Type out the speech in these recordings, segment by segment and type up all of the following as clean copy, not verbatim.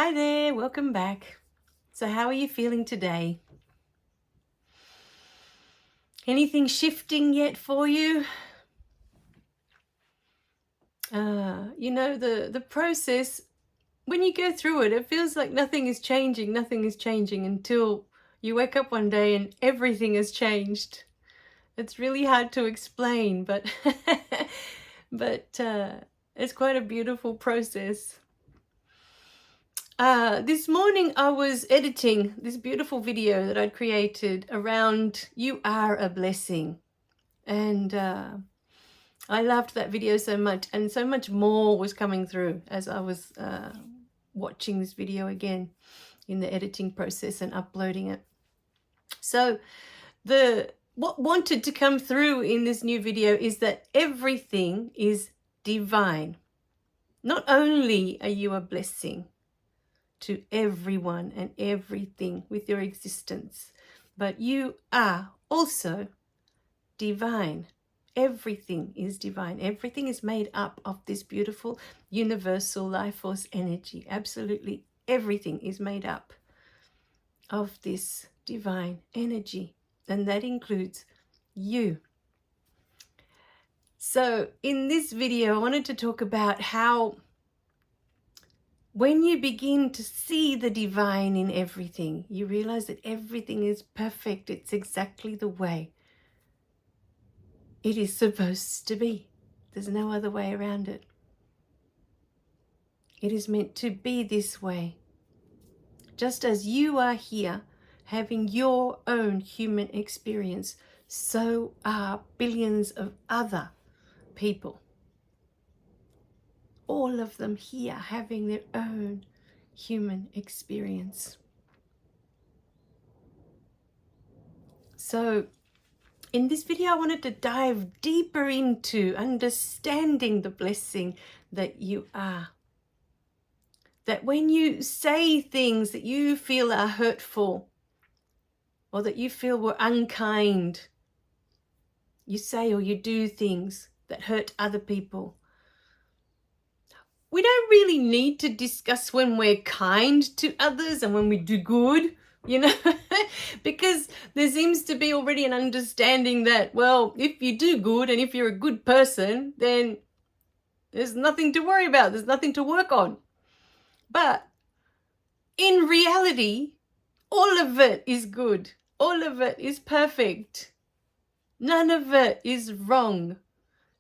Hi there, welcome back. So how are you feeling today? Anything shifting yet for you? The process, when you go through it, it feels like nothing is changing until you wake up one day and everything has changed. It's really hard to explain, but it's quite a beautiful process. This morning I was editing this beautiful video that I'd created around "You Are a Blessing." And I loved that video so much, and so much more was coming through as I was watching this video again in the editing process and uploading it. So what wanted to come through in this new video is that everything is divine. Not only are you a blessing to everyone and everything with your existence, but you are also divine. Everything is divine. Everything is made up of this beautiful universal life force energy. Absolutely everything is made up of this divine energy, and that includes you. So in this video, I wanted to talk about how when you begin to see the divine in everything, you realize that everything is perfect. It's exactly the way it is supposed to be. There's no other way around it. It is meant to be this way. Just as you are here having your own human experience, so are billions of other people. All of them here having their own human experience. So in this video, I wanted to dive deeper into understanding the blessing that you are. That when you say things that you feel are hurtful or that you feel were unkind, you say or you do things that hurt other people. We don't really need to discuss when we're kind to others and when we do good, because there seems to be already an understanding that, well, if you do good and if you're a good person, then there's nothing to worry about. There's nothing to work on. But in reality, all of it is good. All of it is perfect. None of it is wrong.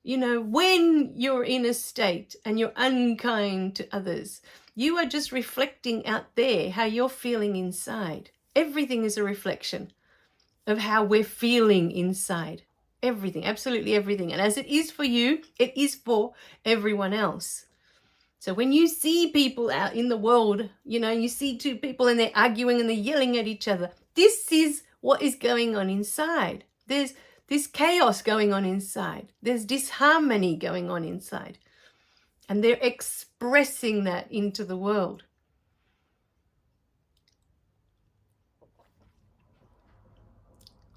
When you're in a state and you're unkind to others, you are just reflecting out there how you're feeling inside. Everything is a reflection of how we're feeling inside. Everything, absolutely everything. And as it is for you, it is for everyone else. So when you see people out in the world, you see two people and they're arguing and they're yelling at each other. This is what is going on inside. There's this chaos going on inside. There's disharmony going on inside. And they're expressing that into the world.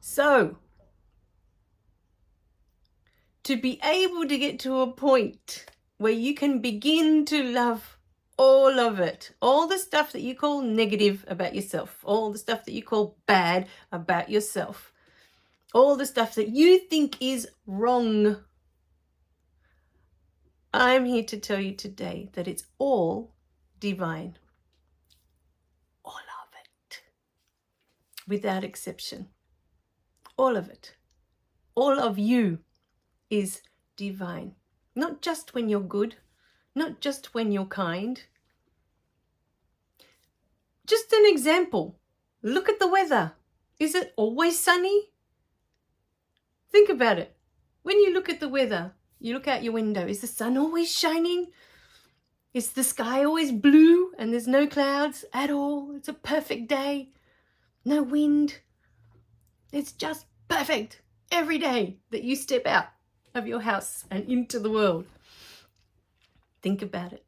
So, to be able to get to a point where you can begin to love all of it, all the stuff that you call negative about yourself, all the stuff that you call bad about yourself, all the stuff that you think is wrong. I'm here to tell you today that it's all divine. All of it. Without exception. All of it. All of you is divine. Not just when you're good, not just when you're kind. Just an example. Look at the weather. Is it always sunny? Think about it. When you look at the weather, you look out your window, is the sun always shining? Is the sky always blue and there's no clouds at all? It's a perfect day. No wind. It's just perfect every day that you step out of your house and into the world. Think about it.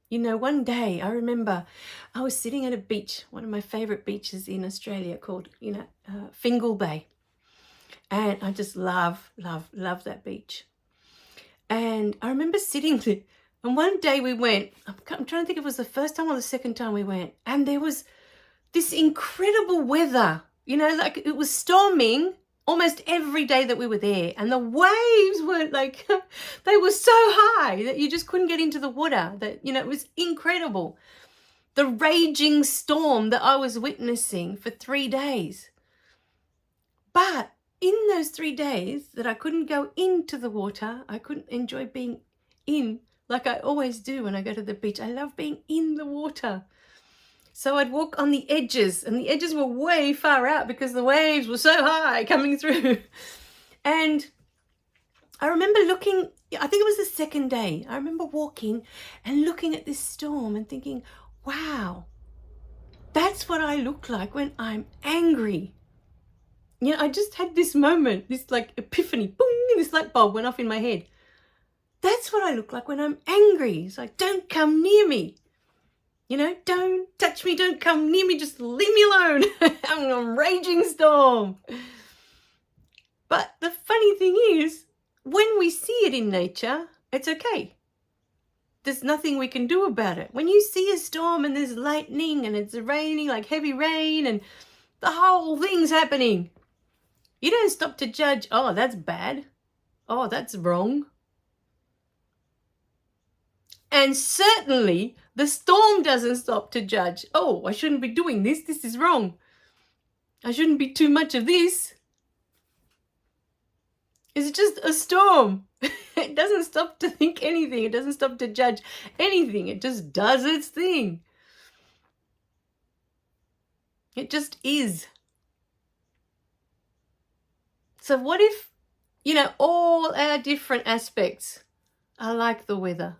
One day I remember I was sitting at a beach, one of my favorite beaches in Australia called, Fingal Bay. And I just love that beach. And I remember sitting there And one day we went, I'm trying to think if it was the first time or the second time we went, and there was this incredible weather, like it was storming almost every day that we were there. And the waves were like, they were so high that you just couldn't get into the water. That, it was incredible. The raging storm that I was witnessing for 3 days. But in those 3 days that I couldn't go into the water, I couldn't enjoy being in like I always do when I go to the beach. I love being in the water. So I'd walk on the edges, and the edges were way far out because the waves were so high coming through. And I remember looking, I think it was the second day, I remember walking and looking at this storm and thinking, wow, that's what I look like when I'm angry. I just had this moment, this like epiphany, boom, and this light bulb went off in my head. That's what I look like when I'm angry. It's like, don't come near me. Don't touch me, don't come near me, just leave me alone. I'm in a raging storm. But the funny thing is, when we see it in nature, it's okay. There's nothing we can do about it. When you see a storm and there's lightning and it's raining, like heavy rain, and the whole thing's happening, you don't stop to judge, oh, that's bad. Oh, that's wrong. And certainly the storm doesn't stop to judge, oh, I shouldn't be doing this. This is wrong. I shouldn't be too much of this. It's just a storm. It doesn't stop to think anything. It doesn't stop to judge anything. It just does its thing. It just is. So what if, all our different aspects are like the weather?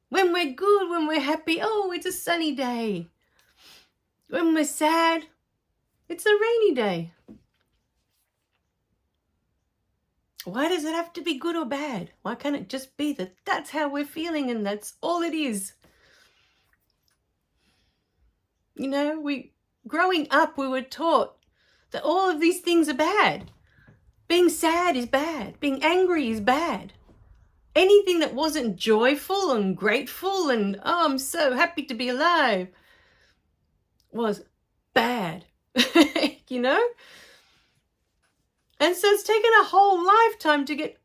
When we're good, when we're happy, oh, it's a sunny day. When we're sad, it's a rainy day. Why does it have to be good or bad? Why can't it just be that that's how we're feeling and that's all it is? Growing up, we were taught that all of these things are bad. Being sad is bad. Being angry is bad. Anything that wasn't joyful and grateful and, oh, I'm so happy to be alive, was bad, And so it's taken a whole lifetime to get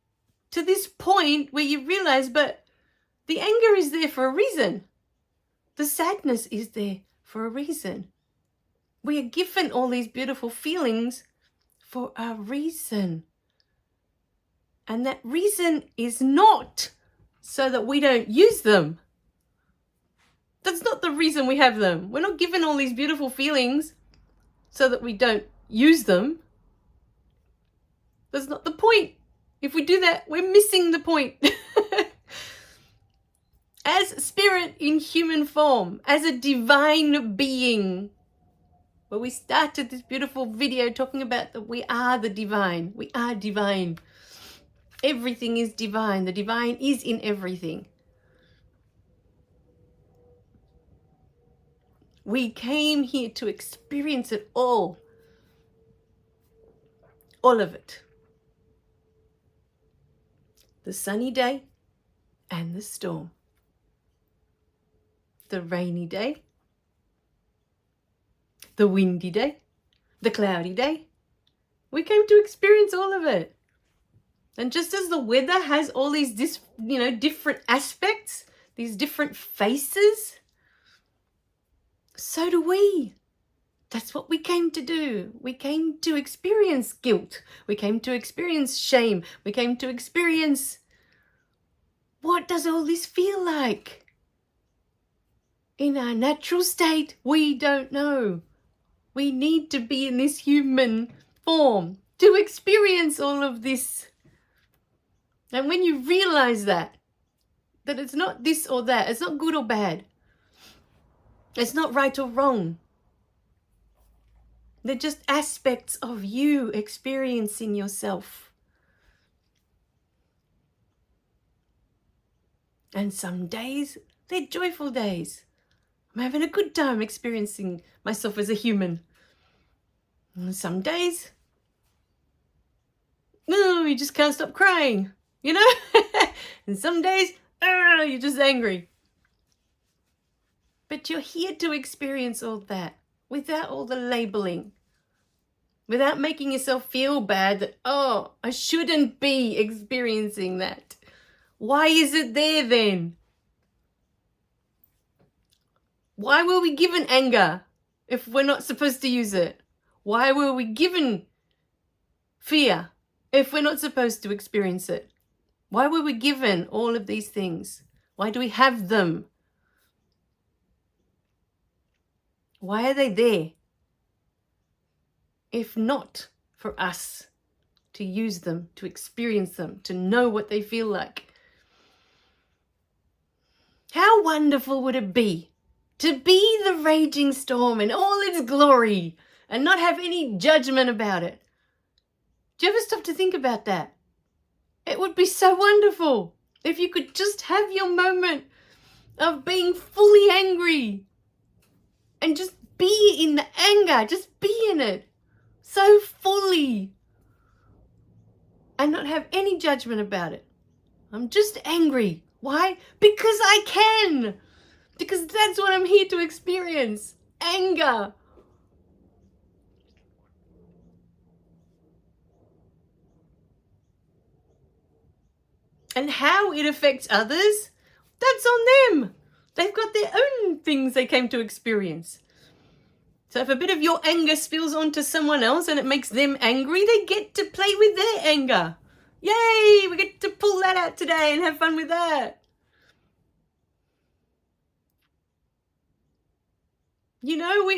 to this point where you realize, but the anger is there for a reason. The sadness is there for a reason. We are given all these beautiful feelings for a reason. And that reason is not so that we don't use them. That's not the reason we have them. We're not given all these beautiful feelings so that we don't use them. That's not the point. If we do that, we're missing the point. As spirit in human form, as a divine being, where we started this beautiful video talking about that we are the divine. We are divine. Everything is divine. The divine is in everything. We came here to experience it all. All of it. The sunny day and the storm. The rainy day. The windy day. The cloudy day. We came to experience all of it. And just as the weather has all these different aspects, these different faces, so do we. That's what we came to do. We came to experience guilt. We came to experience shame. We came to experience, what does all this feel like? In our natural state, we don't know. We need to be in this human form to experience all of this. And when you realize that it's not this or that, it's not good or bad, it's not right or wrong, they're just aspects of you experiencing yourself. And some days, they're joyful days. I'm having a good time experiencing myself as a human. And some days, no, you just can't stop crying. And some days, you're just angry. But you're here to experience all that without all the labeling, without making yourself feel bad that, oh, I shouldn't be experiencing that. Why is it there then? Why were we given anger if we're not supposed to use it? Why were we given fear if we're not supposed to experience it? Why were we given all of these things? Why do we have them? Why are they there? If not for us to use them, to experience them, to know what they feel like. How wonderful would it be to be the raging storm in all its glory and not have any judgment about it? Do you ever stop to think about that? It would be so wonderful if you could just have your moment of being fully angry and just be in the anger, just be in it so fully and not have any judgment about it. I'm just angry. Why? Because I can. Because that's what I'm here to experience. Anger. And how it affects others, that's on them. They've got their own things they came to experience. So if a bit of your anger spills onto someone else and it makes them angry, they get to play with their anger. Yay! We get to pull that out today and have fun with that. You know, we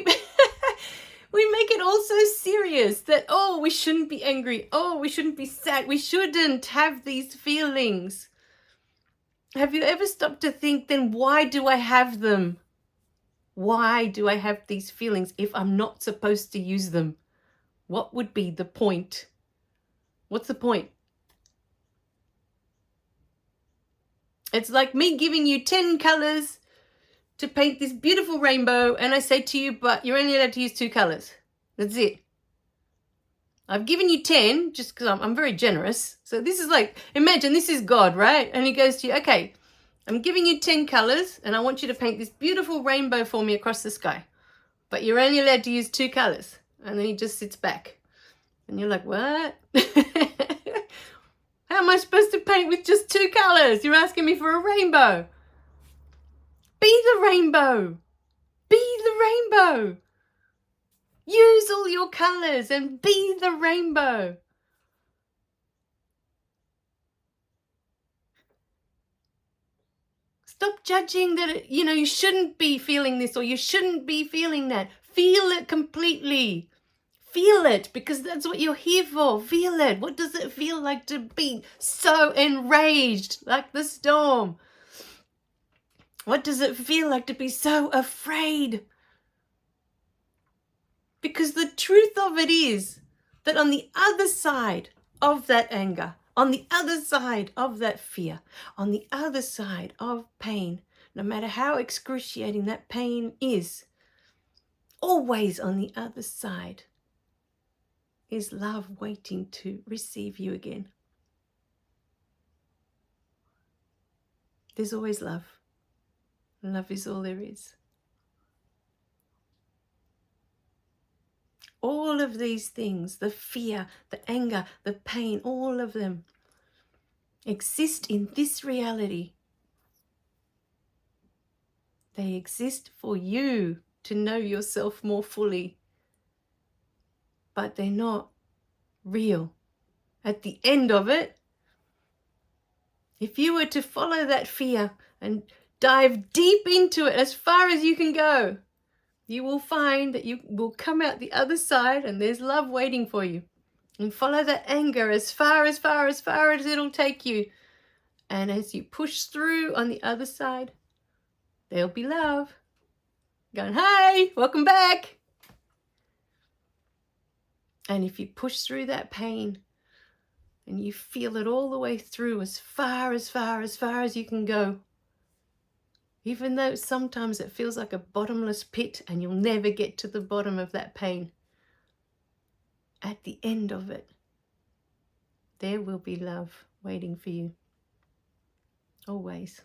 we make it all so serious that, oh, we shouldn't be angry. Oh, we shouldn't be sad. We shouldn't have these feelings. Have you ever stopped to think, then why do I have them? Why do I have these feelings if I'm not supposed to use them? What would be the point? What's the point? It's like me giving you 10 colors to paint this beautiful rainbow, and I say to you, but you're only allowed to use 2 colors. That's it. I've given you 10 just because I'm very generous. So this is like, imagine this is God, right? And he goes to you, okay, I'm giving you 10 colors and I want you to paint this beautiful rainbow for me across the sky. But you're only allowed to use 2 colors. And then he just sits back. And you're like, what? How am I supposed to paint with just 2 colors? You're asking me for a rainbow. Be the rainbow. Be the rainbow. Use all your colors and be the rainbow. Stop judging that, you shouldn't be feeling this or you shouldn't be feeling that. Feel it completely. Feel it, because that's what you're here for. Feel it. What does it feel like to be so enraged like the storm? What does it feel like to be so afraid? Because the truth of it is that on the other side of that anger, on the other side of that fear, on the other side of pain, no matter how excruciating that pain is, always on the other side is love waiting to receive you again. There's always love. Love is all there is. All of these things, the fear, the anger, the pain, all of them exist in this reality. They exist for you to know yourself more fully. But they're not real. At the end of it, if you were to follow that fear and dive deep into it as far as you can go, you will find that you will come out the other side and there's love waiting for you. And follow that anger as far as it'll take you. And as you push through on the other side, there'll be love. Going, hi, welcome back. And if you push through that pain and you feel it all the way through as far as you can go, even though sometimes it feels like a bottomless pit and you'll never get to the bottom of that pain, at the end of it, there will be love waiting for you. Always.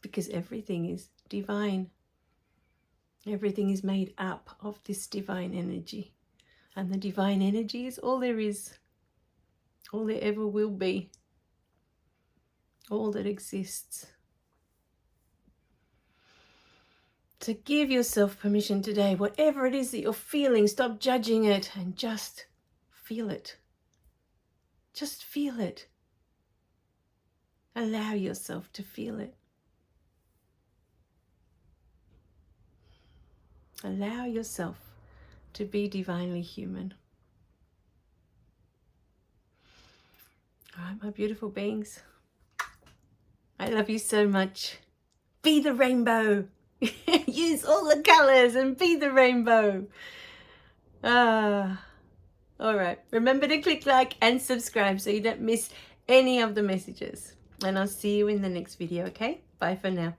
because everything is divine. Everything is made up of this divine energy. And the divine energy is all there is, all there ever will be, all that exists. So give yourself permission today, whatever it is that you're feeling, stop judging it and just feel it. Just feel it. Allow yourself to feel it. Allow yourself to be divinely human. All right, my beautiful beings. I love you so much. Be the rainbow. Use all the colors and be the rainbow. All right. Remember to click like and subscribe so you don't miss any of the messages. And I'll see you in the next video, okay? Bye for now.